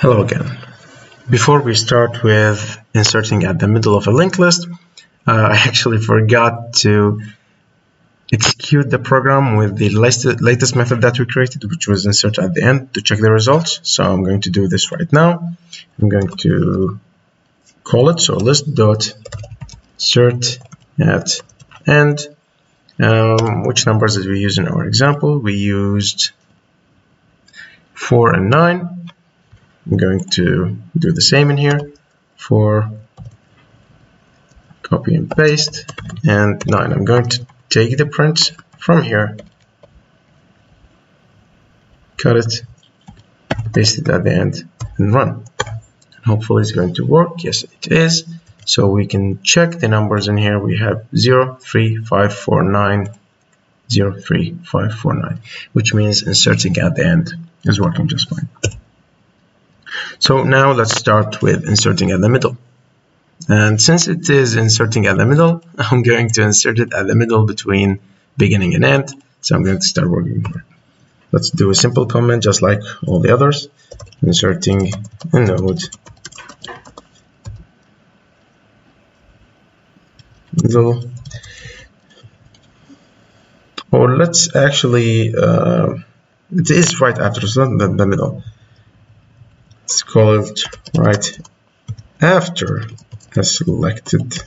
Hello again. Before we start with inserting at the middle of a linked list, I actually forgot to execute the program with the latest method that we created, which was insert at the end to check the results. So I'm going to do this right now. I'm going to call it list.insert at end. Which numbers did we use in our example? We used 4 and 9. I'm going to do the same in here for copy and paste and 9. I'm going to take the print from here, cut it, paste it at the end and run. Hopefully it's going to work. Yes, it is. So we can check the numbers in here. We have 0, 3, 5, 4, 9, 0, 3, 5, 4, 9, which means inserting at the end is working just fine. So now let's start with inserting at the middle. And since it is inserting at the middle, I'm going to insert it at the middle between beginning and end. So I'm going to start working here. Let's do a simple comment just like all the others. Inserting a node middle. Or let's actually, it is right after, it's not the middle. It's called right after a selected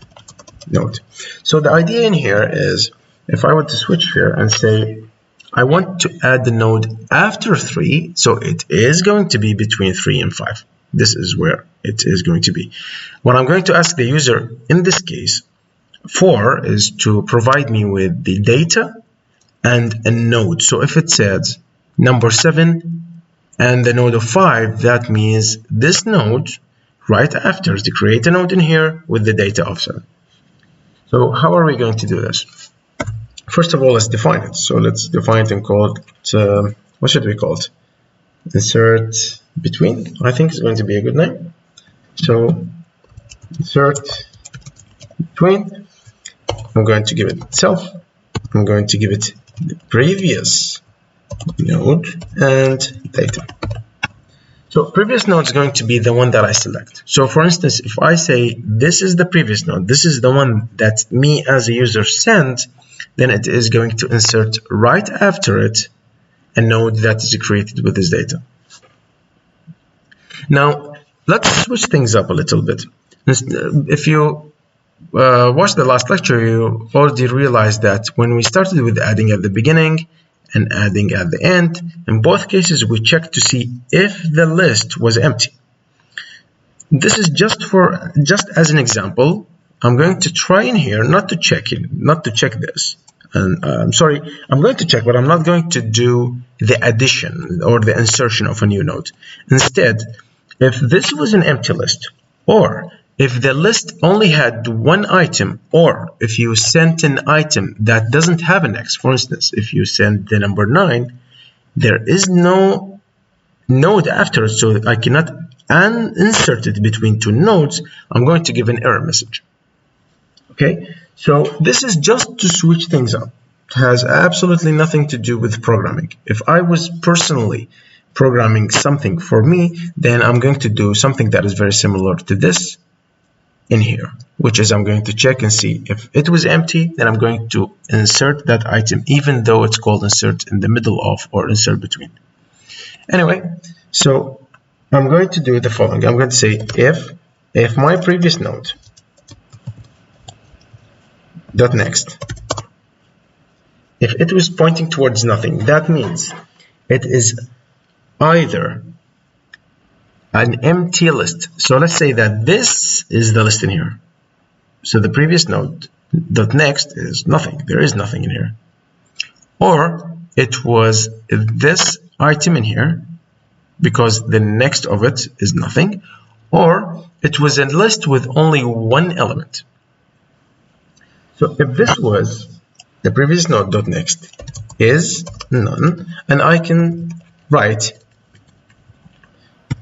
node. So the idea in here is if I were to switch here and say I want to add the node after 3, so it is going to be between 3 and 5. This is where it is going to be. What I'm going to ask the user in this case for is to provide me with the data and a node. So if it says number 7 and the node of 5, that means this node right after is to create a node in here with the data of 7. So how are we going to do this? First of all, let's define it. So let's define it and call it, what should we call it? Insert between, I think is going to be a good name. So insert between, I'm going to give it self, I'm going to give it the previous node and data. So previous node is going to be the one that I select. So for instance, if I say this is the previous node, this is the one that me as a user sent, then it is going to insert right after it a node that is created with this data. Now let's switch things up a little bit. If you watched the last lecture, you already realized that when we started with adding at the beginning and adding at the end, in both cases we checked to see if the list was empty. This is just as an example. I'm going to try in here not to check this. And I'm sorry, I'm going to check, but I'm not going to do the addition or the insertion of a new node. Instead, if this was an empty list, or if the list only had one item, or if you sent an item that doesn't have an X, for instance, if you send the number 9, there is no node after it, so I cannot insert it between two nodes, I'm going to give an error message. Okay, so this is just to switch things up. It has absolutely nothing to do with programming. If I was personally programming something for me, then I'm going to do something that is very similar to this in here, which is I'm going to check and see if it was empty, then I'm going to insert that item even though it's called insert in the middle of or insert between. Anyway, so I'm going to do the following. I'm going to say if my previous node dot next, if it was pointing towards nothing, that means it is either an empty list. So let's say that this is the list in here. So the previous node dot next is nothing. There is nothing in here. Or it was this item in here because the next of it is nothing. Or it was a list with only one element. So if this was the previous node dot next is none, and I can write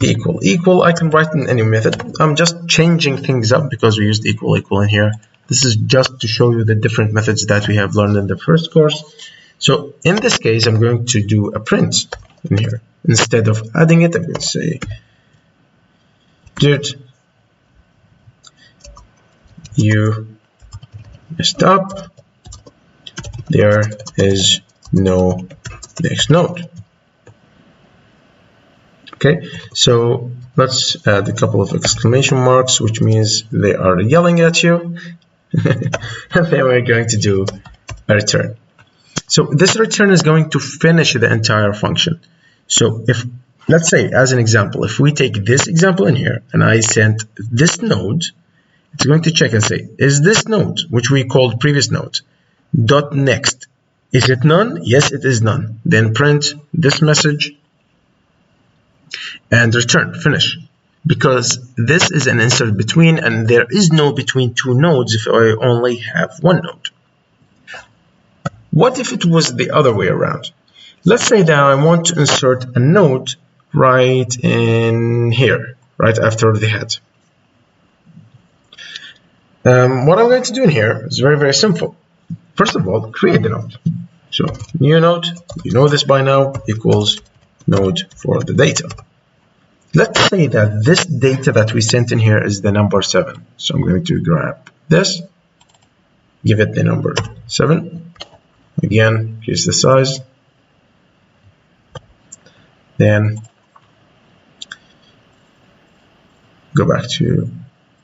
equal, I can write in any method. I'm just changing things up because we used equal in here. This is just to show you the different methods that we have learned in the first course. So in this case, I'm going to do a print in here. Instead of adding it, I'm going to say dude, you messed up. There is no next node. Okay, so let's add a couple of exclamation marks, which means they are yelling at you. And then we're going to do a return. So this return is going to finish the entire function. So if, let's say, as an example, if we take this example in here and I sent this node, it's going to check and say, is this node, which we called previous node, dot next, is it none? Yes, it is none. Then print this message and return, finish. Because this is an insert between, and there is no between two nodes if I only have one node. What if it was the other way around? Let's say that I want to insert a node right in here, right after the head. What I'm going to do in here is very, very simple. First of all, create the node. So new node, you know this by now, equals node for the data. Let's say that this data that we sent in here is the number 7. So I'm going to grab this, give it the number 7. Again, increase the size. Then go back to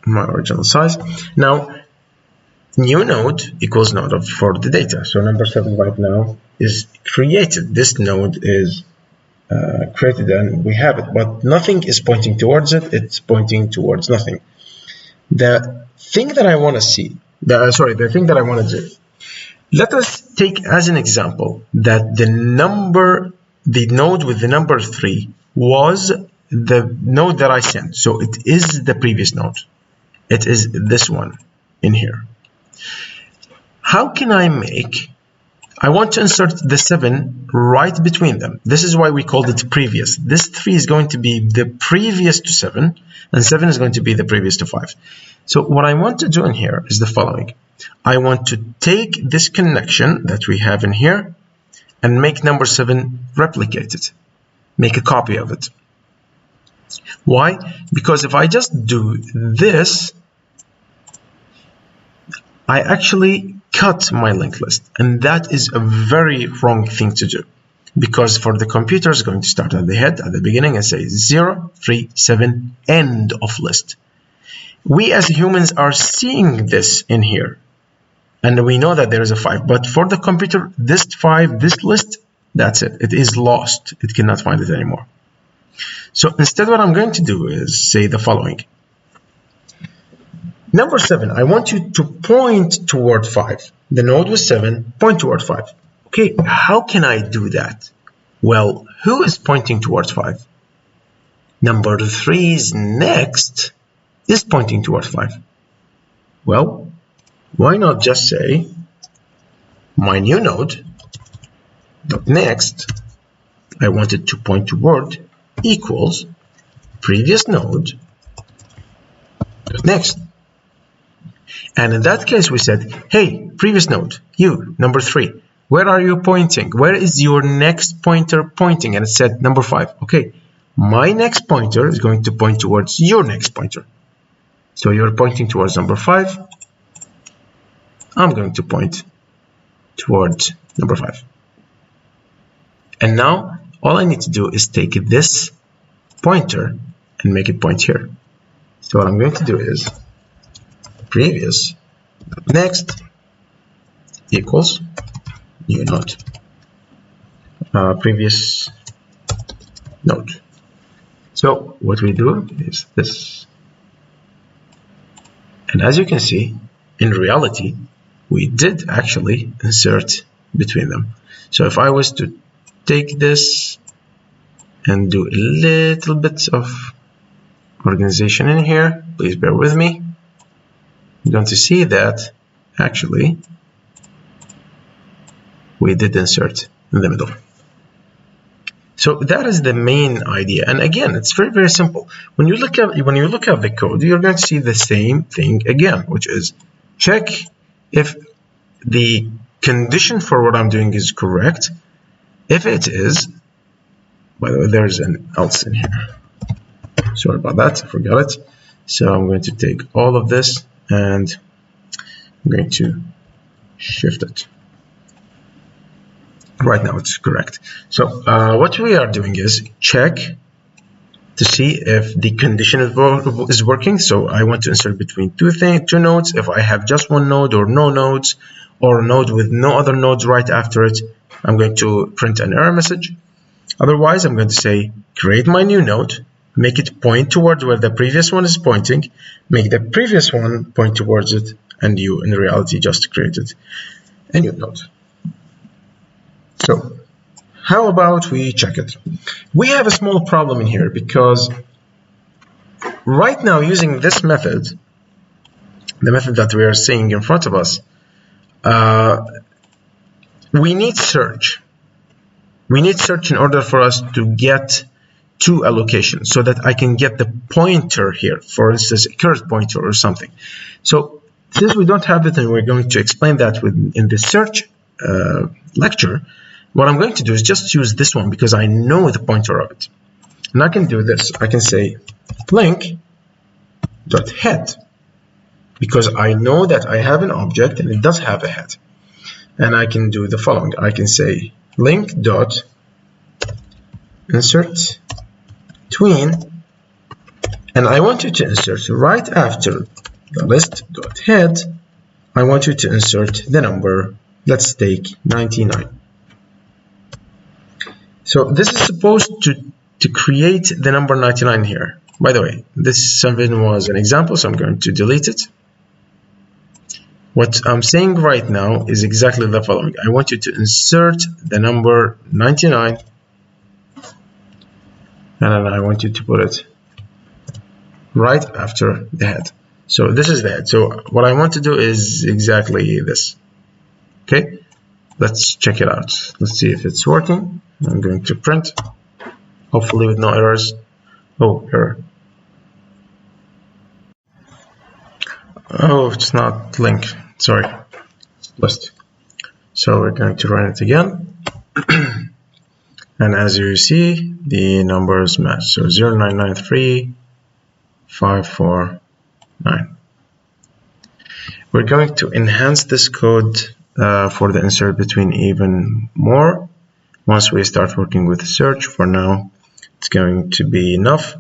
my original size. Now, new node equals node for the data. So number 7 right now is created. This node is created and we have it, but nothing is pointing towards it. It's pointing towards nothing. The thing that I want to see, the thing that I want to do, let us take as an example that the node with the number 3 was the node that I sent. So it is the previous node. It is this one in here. How can I want to insert the 7 right between them. This is why we called it previous. This 3 is going to be the previous to 7, and 7 is going to be the previous to 5. So what I want to do in here is the following. I want to take this connection that we have in here and make number 7 replicate it. Make a copy of it. Why? Because if I just do this, I actually cut my linked list, and that is a very wrong thing to do, because for the computer is going to start at the head at the beginning and say 0, 3, 7, end of list. We as humans are seeing this in here, and we know that there is a 5, but for the computer, this 5, this list, that's it. It is lost. It cannot find it anymore. So instead, what I'm going to do is say the following. Number 7, I want you to point toward 5. The node was 7, point toward 5. Okay, how can I do that? Well, who is pointing towards 5? Number 3's next is pointing towards 5. Well, why not just say my new node dot next, I want it to point toward equals previous node dot next. And in that case, we said, hey, previous node, you, number 3, where are you pointing? Where is your next pointer pointing? And it said number 5. Okay, my next pointer is going to point towards your next pointer. So you're pointing towards number 5. I'm going to point towards number 5. And now, all I need to do is take this pointer and make it point here. So what I'm going to do is previous next equals new node, previous node. So what we do is this, and as you can see, in reality, we did actually insert between them. So if I was to take this and do a little bit of organization in here, please bear with me. You're going to see that actually we did insert in the middle. So that is the main idea. And again, it's very, very simple. When you look at the code, you're going to see the same thing again, which is check if the condition for what I'm doing is correct. If it is, by the way, there's an else in here. sorry about that, I forgot it. So I'm going to take all of this and I'm going to shift it. Right now it's correct. So what we are doing is check to see if the condition is working. So I want to insert between two nodes. If I have just one node or no nodes, or a node with no other nodes right after it, I'm going to print an error message. Otherwise, I'm going to say create my new node, make it point towards where the previous one is pointing, make the previous one point towards it, and you in reality just created a new node. So how about we check it? We have a small problem in here because right now using this method, the method that we are seeing in front of us, we need search. We need search in order for us to get to a location so that I can get the pointer here, for instance, a current pointer or something. So since we don't have it and we're going to explain that in the search lecture, what I'm going to do is just use this one because I know the pointer of it. And I can do this. I can say link.head because I know that I have an object and it does have a head. And I can do the following. I can say link.insert tween, and I want you to insert right after the list.head, I want you to insert the number, let's take 99. So this is supposed to create the number 99 here. By the way, this 7 was an example, so I'm going to delete it. What I'm saying right now is exactly the following. I want you to insert the number 99 and then I want you to put it right after the head. So this is the head. So what I want to do is exactly this. Okay, let's check it out. Let's see if it's working. I'm going to print, hopefully with no errors. Oh, error. Oh, it's not link. Sorry, list. So we're going to run it again. And as you see, the numbers match. So 0993549. We're going to enhance this code for the insert between even more once we start working with search. For now, it's going to be enough.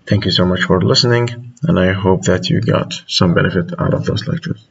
Thank you so much for listening, and I hope that you got some benefit out of those lectures.